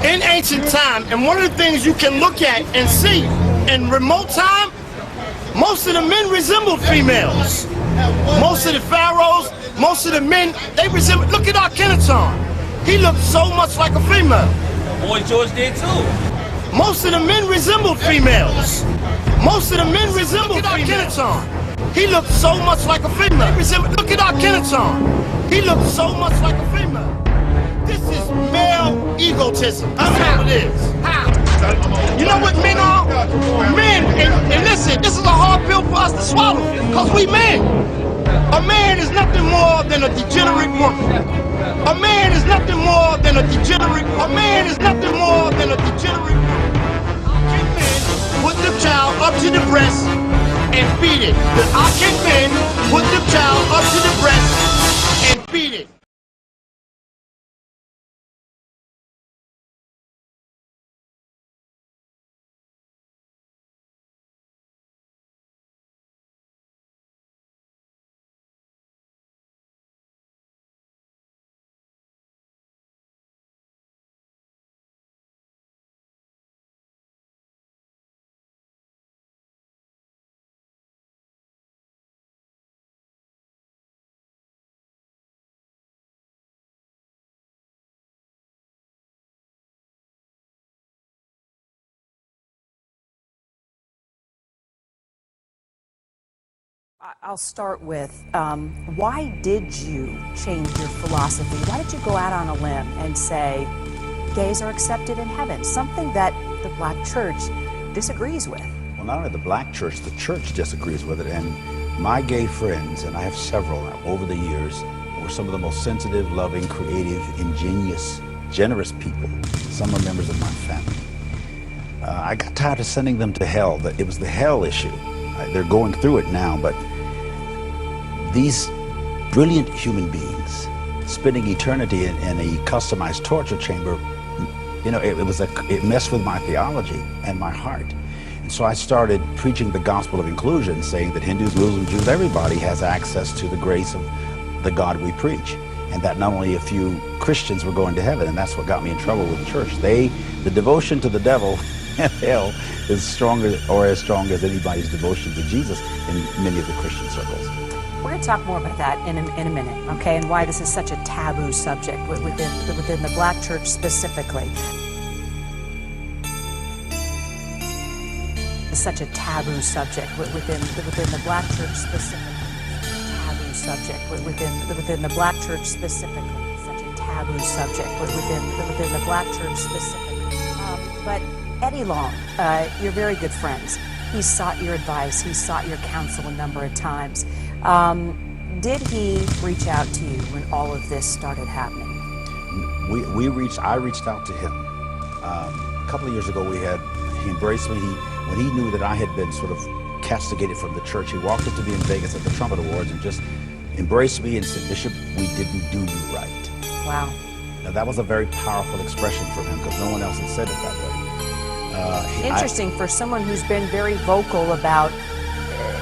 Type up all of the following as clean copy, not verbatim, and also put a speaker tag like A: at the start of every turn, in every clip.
A: in ancient time, and one of the things you can look at and see in remote time, most of the men resembled females. Most of the pharaohs, most of the men, they resemble. Look at Akhenaton. He looked so much like a female.
B: Boy George did too.
A: Most of the men resembled females. Most of the men resembled Akhenaton. He looked so much like a female. Look at Akhenaton. He looked so much like a female. This is male egotism. That's how it is. How? You know what men are? Men, and listen, this is a hard pill for us to swallow, because we men. A man is nothing more than a degenerate woman. A man is nothing more than a degenerate. A man is nothing more than a degenerate woman. Can men put the child up to the breast and feed it? How can men put the child up to the breast and feed it?
C: I'll start with, why did you change your philosophy? Why did you go out on a limb and say gays are accepted in heaven, something that the black church disagrees with?
D: Well, not only the black church, the church disagrees with it. And my gay friends, and I have several over the years, were some of the most sensitive, loving, creative, ingenious, generous people. Some are members of my family. I got tired of sending them to hell. It was the hell issue. They're going through it now, but these brilliant human beings spending eternity in a customized torture chamber, you know, it messed with my theology and my heart. And so I started preaching the gospel of inclusion, saying that Hindus, Muslims, Jews, everybody has access to the grace of the God we preach. And that not only a few Christians were going to heaven, and that's what got me in trouble with the church. The devotion to the devil and hell is stronger, or as strong as anybody's devotion to Jesus in many of the Christian circles.
C: We're going to talk more about that in a minute, okay, and why this is such a taboo subject within the black church specifically. It's such a taboo subject within the black church specifically. Taboo subject within the black church specifically. Such a taboo subject within the black church specifically. But Eddie Long, you're very good friends. He's sought your advice. He's sought your counsel a number of times. Did he reach out to you when all of this started happening?
D: I reached out to him. A couple of years ago, he embraced me. When he knew that I had been sort of castigated from the church, he walked up to me in Vegas at the Trumpet Awards and just embraced me and said, "Bishop, we didn't do you right."
C: Wow.
D: Now, that was a very powerful expression from him, because no one else had said it that way.
C: Interesting for someone who's been very vocal about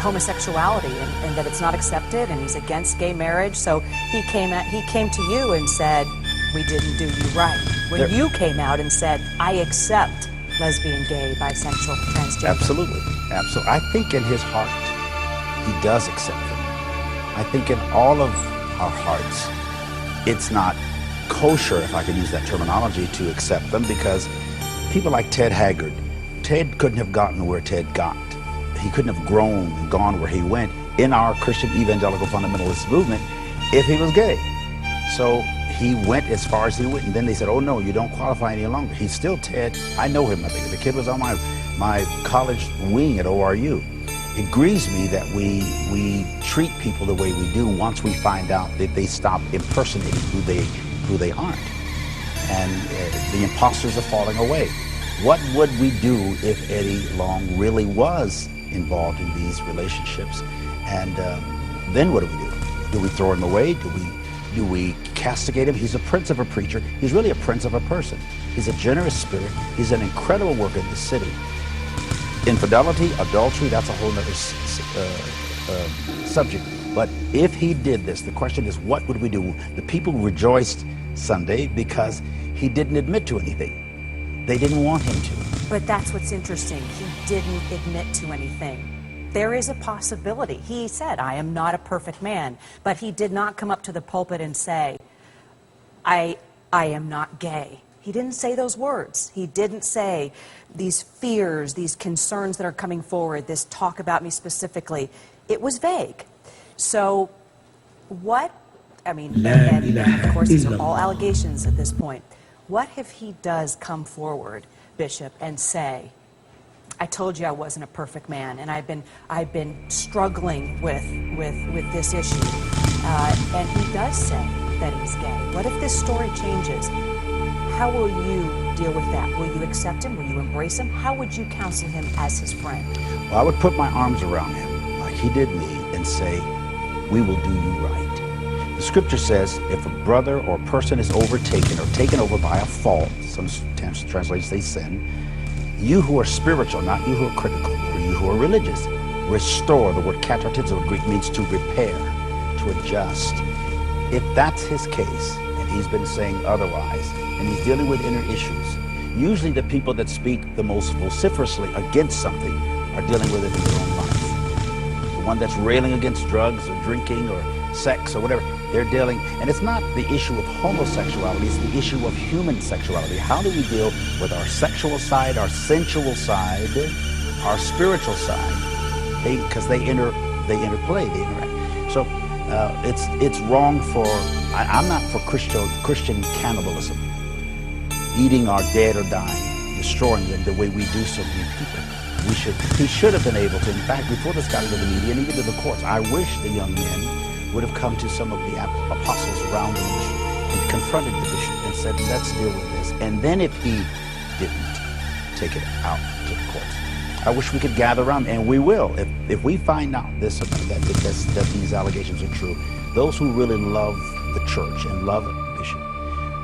C: homosexuality and that it's not accepted, and he's against gay marriage. So he came to you and said, "We didn't do you right." When you came out and said, "I accept lesbian, gay, bisexual, transgender."
D: Absolutely, absolutely. I think in his heart, he does accept them. I think in all of our hearts, it's not kosher, if I can use that terminology, to accept them, because people like Ted Haggard, Ted couldn't have gotten where Ted got. He couldn't have grown and gone where he went in our Christian evangelical fundamentalist movement if he was gay. So he went as far as he went, and then they said, "Oh no, you don't qualify any longer." He's still Ted. I know him. I think the kid was on my college wing at ORU. It grieves me that we treat people the way we do once we find out that they stop impersonating who they aren't, and the imposters are falling away. What would we do if Eddie Long really was involved in these relationships? And then what do? Do we throw him away? Do we castigate him? He's a prince of a preacher. He's really a prince of a person. He's a generous spirit. He's an incredible worker in the city. Infidelity, adultery, that's a whole other subject. But if he did this, the question is, what would we do? The people rejoiced Sunday because he didn't admit to anything. They didn't want him to.
C: But that's what's interesting. He didn't admit to anything. There is a possibility. He said, I am not a perfect man. But he did not come up to the pulpit and say, I am not gay. He didn't say those words. He didn't say these fears, these concerns that are coming forward, this talk about me specifically. It was vague. So what, I mean, and of course these are all allegations at this point. What if he does come forward, Bishop, and say, I told you I wasn't a perfect man, and I've been struggling with this issue, and he does say that he's gay. What if this story changes? How will you deal with that? Will you accept him? Will you embrace him? How would you counsel him as his friend?
D: Well, I would put my arms around him like he did me and say, we will do you right. The scripture says if a brother or person is overtaken or taken over by a fault, some translations say sin, you who are spiritual, not you who are critical, or you who are religious, restore. The word katartizo in Greek means to repair, to adjust. If that's his case, and he's been saying otherwise, and he's dealing with inner issues, usually the people that speak the most vociferously against something are dealing with it in their own life. The one that's railing against drugs or drinking or sex or whatever, they're dealing, and it's not the issue of homosexuality, it's the issue of human sexuality. How do we deal with our sexual side, our sensual side, our spiritual side? Because they interplay, they interact. So it's wrong for, I'm not for Christian cannibalism, eating our dead or dying, destroying them the way we do so many people. He should have been able to, in fact, before this got into the media and even to the courts, I wish the young men would have come to some of the apostles around the bishop and confronted the bishop and said, let's deal with this. And then if he didn't take it out to the courts, I wish we could gather around, and we will. If we find out that these allegations are true, those who really love the church and love the bishop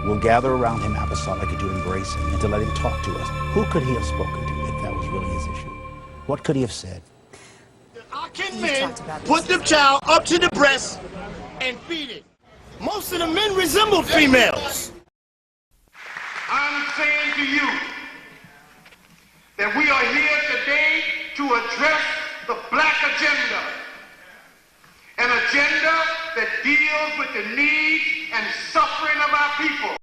D: will gather around him apostolically to embrace him and to let him talk to us. Who could he have spoken to if that was really his issue? What could he have said?
A: Can men put the child up to the breast and feed it? Most of the men resemble females.
E: I'm saying to you that we are here today to address the black agenda, an agenda that deals with the needs and suffering of our people.